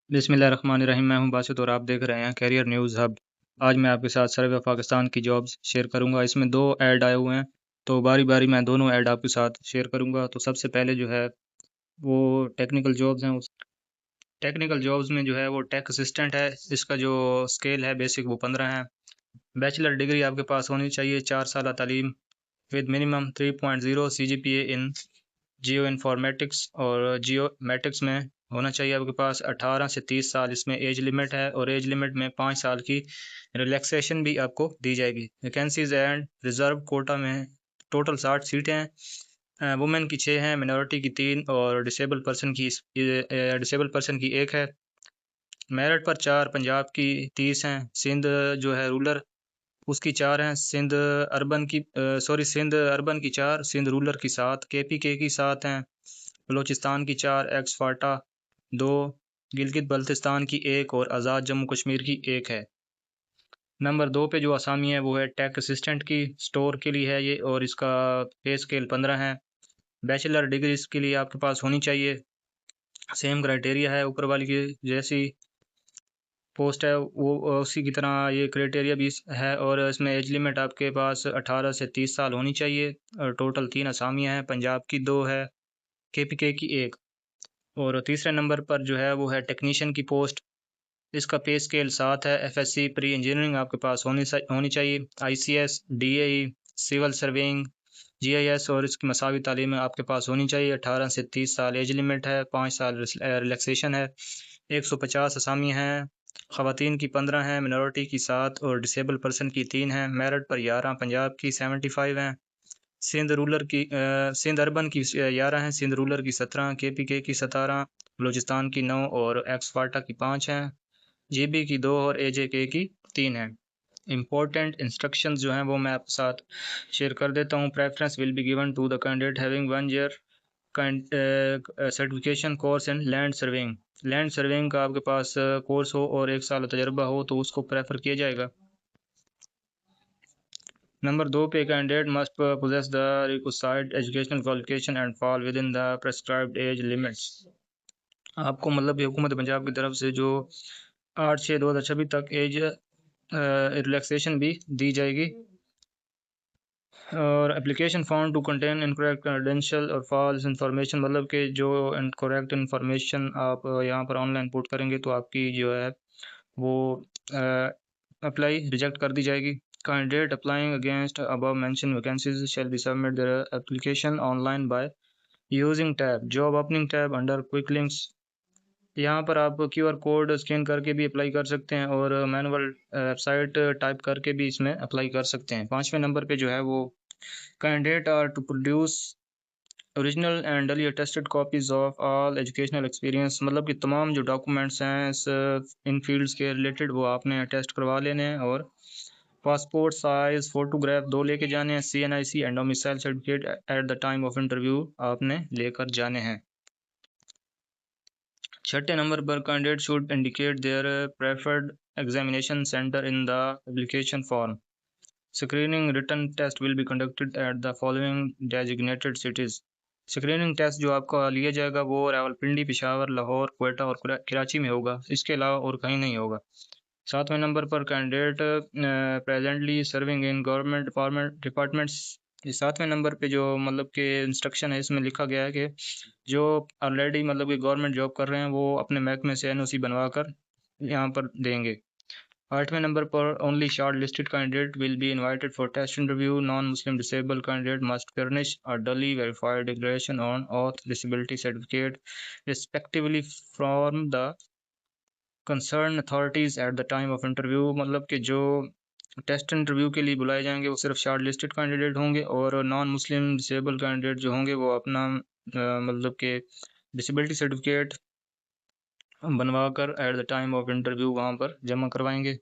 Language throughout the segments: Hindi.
बिस्मिल्लाहिर्रहमानिर्रहीम। मैं हूं बासित और आप देख रहे हैं कैरियर न्यूज़ हब। आज मैं आपके साथ सर्वे ऑफ पाकिस्तान की जॉब्स शेयर करूंगा। इसमें दो ऐड आए हुए हैं, तो बारी बारी मैं दोनों ऐड आपके साथ शेयर करूंगा। तो सबसे पहले जो है वो टेक्निकल जॉब्स हैं। उस टेक्निकल जॉब्स में जो है वो टेक असिस्टेंट है। इसका जो स्केल है बेसिक वो 15 है। बैचलर डिग्री आपके पास होनी चाहिए, 4 साल तालीम with minimum 3.0 CGPA in geo informatics और जियो मैट्रिक्स में होना चाहिए आपके पास। 18 से 30 साल इसमें एज लिमिट है, और एज लिमिट में 5 साल की रिलैक्सेशन भी आपको दी जाएगी। वैकेंसीज एंड रिजर्व कोटा में टोटल 60 सीटें हैं। वुमेन की 6 हैं, मिनॉरिटी की 3 और डिसेबल पर्सन की 1 है। मेरिट पर 4 पंजाब की 30 हैं। सिंध जो है रूलर उसकी 4 हैं। सिंध अर्बन की 4, सिंध रूलर की 7, KPK की 7 हैं। बलूचिस्तान की 4, एक्स फाटा 2, गिलगित बल्तिस्तान की 1 और आज़ाद जम्मू कश्मीर की 1 है। नंबर 2 पे जो आसामी है वो है टेक असिस्टेंट की, स्टोर के लिए है ये, और इसका पे स्केल 15 है। बैचलर डिग्री इसके लिए आपके पास होनी चाहिए। सेम क्राइटेरिया है ऊपर वाली की जैसी पोस्ट है वो उसी की तरह ये क्राइटेरिया भी है, और इसमें एज लिमिट आपके पास 18 से 30 साल होनी चाहिए। और टोटल 3 असामियाँ हैं, पंजाब की 2 है, KPK की 1। और तीसरे नंबर पर जो है वो है टेक्नीशियन की पोस्ट। इसका पे स्केल 7 है। FSC प्री इंजीनियरिंग आपके पास होनी चाहिए। ICS DAE civil surveying GIS और इसकी मसावी तालीम आपके पास होनी चाहिए। 18 से 30 साल एज लिमिट है, 5 साल रिलैक्सेशन है। 150 असामी हैं। ख़वातीन की 15 हैं, मिनॉरिटी की 7 और डिसेबल पर्सन की 3 हैं। मेरिट पर 11 पंजाब की 75 हैं। सिंध अर्बन की 11 हैं, सिंध रूलर की 17, KPK की 17, बलूचिस्तान की 9 और एक्स फाटा की 5 हैं। GB की 2 और AJK की 3 हैं। इम्पोर्टेंट इंस्ट्रक्शंस जो हैं वो मैं आपके साथ शेयर कर देता हूँ। Preference will be given to the candidate having 1 year certification course in land surveying. Land surveying का आपके पास कोर्स हो और 1 साल तजर्बा हो तो उसको प्रेफर किया जाएगा। नंबर 2 पे candidate must possess the required educational qualification and fall within the prescribed age limits. आपको मतलब हुकूमत पंजाब की तरफ से जो 8/6/2026 तक एज रिलैक्सेशन भी दी जाएगी। और application found to contain incorrect credential और फॉल्स इंफॉर्मेशन, मतलब कि जो इनकरेक्ट इंफॉर्मेशन आप यहाँ पर ऑनलाइन पुट करेंगे तो आपकी जो है वो अप्लाई रिजेक्ट कर दी जाएगी। Candidate applying against above mention vacancies shall be submit their application online by using tab job opening tab under quick links. यहाँ पर आप QR कोड स्कैन करके भी अप्लाई कर सकते हैं और मैनुअल वेबसाइट टाइप करके भी इसमें अप्लाई कर सकते हैं। 5वें नंबर पे जो है वो candidate are to produce original and duly attested copies of all educational experience, मतलब कि तमाम जो डॉक्यूमेंट्स हैं इस इन फील्ड्स के रिलेटेड वो आपने अटेस्ट करवा लेने हैं। और पासपोर्ट साइज फोटोग्राफ 2 लेके जाने हैं। CNIC and domicile certificate at the time of interview आपने लेकर जाने हैं। 6 नंबर पर candidate should indicate their preferred examination centre in the application form. Screening written test will be conducted at the following designated cities. Screening test जो आपका लिया जाएगा वो रावलपिंडी, पेशावर, लाहौर, क्वेटा और कराची में होगा, इसके अलावा और कहीं नहीं होगा। 7वें नंबर पर candidate presently serving in government departments. ये 7वें नंबर पे जो मतलब कि इंस्ट्रक्शन है इसमें लिखा गया है कि जो ऑलरेडी मतलब कि गवर्नमेंट जॉब कर रहे हैं वो अपने महकमे से NOC बनवा कर यहाँ पर देंगे। 8वें नंबर पर only short listed candidate will be invited for test interview. Non Muslim disable candidate must furnish a duly verified declaration on oath disability certificate respectively from the concern authorities at the time of interview. मतलब कि जो टेस्ट इंटरव्यू के लिए बुलाए जाएंगे वो सिर्फ शॉर्ट लिस्टेड कैंडिडेट होंगे, और नॉन मुस्लिम डिसेबल कैंडिडेट जो होंगे वो अपना मतलब कि डिसेबिलिटी सर्टिफिकेट बनवा कर eight the time of interview वहाँ पर जमा करवाएंगे,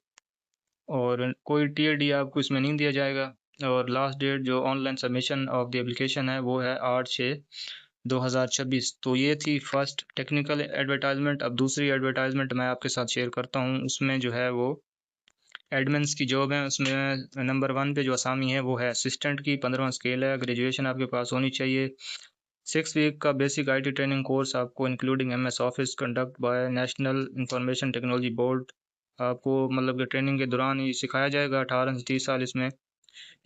और कोई TAD आपको इसमें नहीं दिया जाएगा। और लास्ट डेट जो online submission of the application है वो है 8/6/2026। तो ये थी फर्स्ट टेक्निकल एडवर्टाइजमेंट। अब दूसरी एडवर्टाइजमेंट मैं आपके साथ शेयर करता हूँ। उसमें जो है वो एडमिन्स की जॉब है। उसमें नंबर 1 पे जो असामी है वो है असिस्टेंट की, 15वां स्केल है। ग्रेजुएशन आपके पास होनी चाहिए। 6 वीक का बेसिक IT ट्रेनिंग कोर्स आपको including MS office conduct bye national information technology board आपको मतलब कि ट्रेनिंग के दौरान ही सिखाया जाएगा। 18 से 30 साल इसमें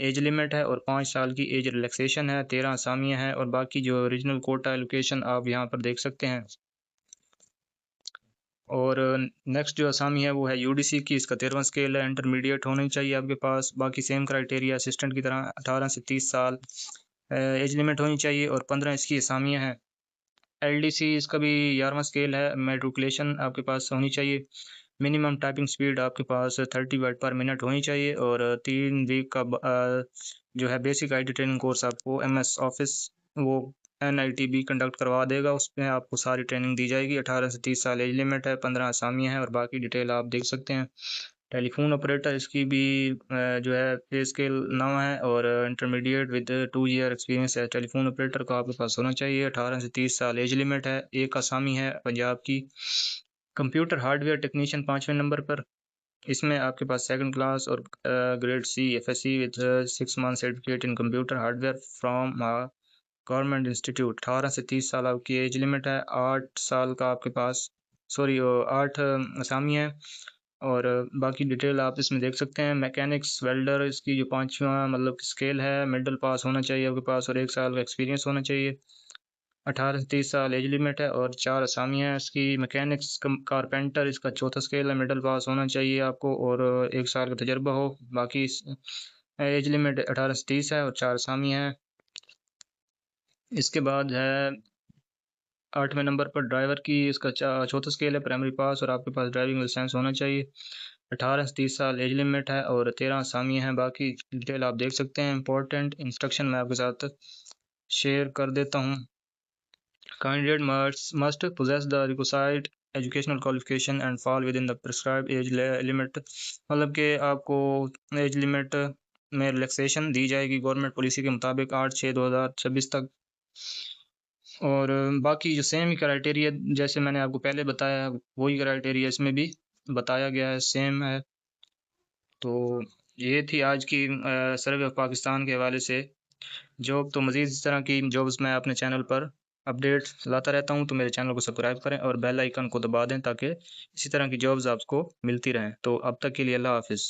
एज लिमिट है और 5 साल की एज रिलैक्सेशन है। 13 असामियाँ हैं और बाकी जो रीजनल कोटा एलोकेशन आप यहाँ पर देख सकते हैं। और नेक्स्ट जो असामी है वो है UDC की। इसका 13वां स्केल है। इंटरमीडिएट होनी चाहिए आपके पास। बाकी सेम क्राइटेरिया असिस्टेंट की तरह 18 से 30 साल एज लिमिट होनी चाहिए और 15 इसकी असामियाँ हैं। LDC इसका भी 11वां स्केल है। मेट्रिकुलेशन आपके पास होनी चाहिए। मिनिमम टाइपिंग स्पीड आपके पास 30 वर्ड पर मिनट होनी चाहिए और 3 वीक का जो है बेसिक IT ट्रेनिंग कोर्स आपको MS ऑफिस वो NITB कंडक्ट करवा देगा। उसमें आपको सारी ट्रेनिंग दी जाएगी। 18 से 30 साल एज लिमिट है। 15 असामियाँ हैं और बाकी डिटेल आप देख सकते हैं। टेलीफोन ऑपरेटर इसकी भी जो है पे स्केल 9 है और इंटरमीडिएट विद 2 ईयर एक्सपीरियंस है। टेलीफोन ऑपरेटर को आपके पास होना चाहिए। 18 से 30 साल एज लिमिट है। एक असामी है पंजाब की। कंप्यूटर हार्डवेयर टेक्नीशियन 5वें नंबर पर। इसमें आपके पास सेकंड क्लास और grade C FSC with 6 month certificate in computer hardware from government institute. 18 से 30 साल आपकी एज लिमिट है। 8 साल का आपके पास 8 असामी है और बाकी डिटेल आप इसमें देख सकते हैं। मैकेनिक्स वेल्डर इसकी जो 5वां मतलब स्केल है। मिडिल पास होना चाहिए आपके पास और 1 साल का एक्सपीरियंस होना चाहिए। 18 से 30 साल एज लिमिट है और 4 असामियाँ हैं इसकी। मैकेनिक्स कारपेंटर इसका 4था स्केल है। मिडिल पास होना चाहिए आपको और 1 साल का तजर्बा हो। बाकी एज लिमिट 18 से 30 है और 4 असामियाँ हैं। इसके बाद है 8वें नंबर पर ड्राइवर की। इसका 4था स्केल है। प्राइमरी पास और आपके पास ड्राइविंग लाइसेंस होना चाहिए। 18 से 30 साल एज लिमिट है और 13 असामियाँ हैं। बाकी डिटेल आप देख सकते हैं। इंपॉर्टेंट इंस्ट्रक्शन मैं आपके साथ शेयर कर देता हूँ। Candidate must possess the requisite educational qualification and fall within the prescribed age limit। मतलब कि आपको एज लिमिट में रिलैक्सेशन दी जाएगी गवर्नमेंट पॉलिसी के मुताबिक 8/6/2026 तक। और बाकी जो सेम ही क्राइटेरिया जैसे मैंने आपको पहले बताया वही क्राइटेरिया इसमें भी बताया गया है, सेम है। तो ये थी आज की सर्वे ऑफ पाकिस्तान के हवाले से जॉब। तो मज़ीद इस तरह की जॉब्स मैं अपने चैनल पर अपडेट लाता रहता हूँ। तो मेरे चैनल को सब्सक्राइब करें और बेल आइकन को दबा दें ताकि इसी तरह की जॉब्स आपको मिलती रहें। तो अब तक के लिए अल्लाह हाफिज़।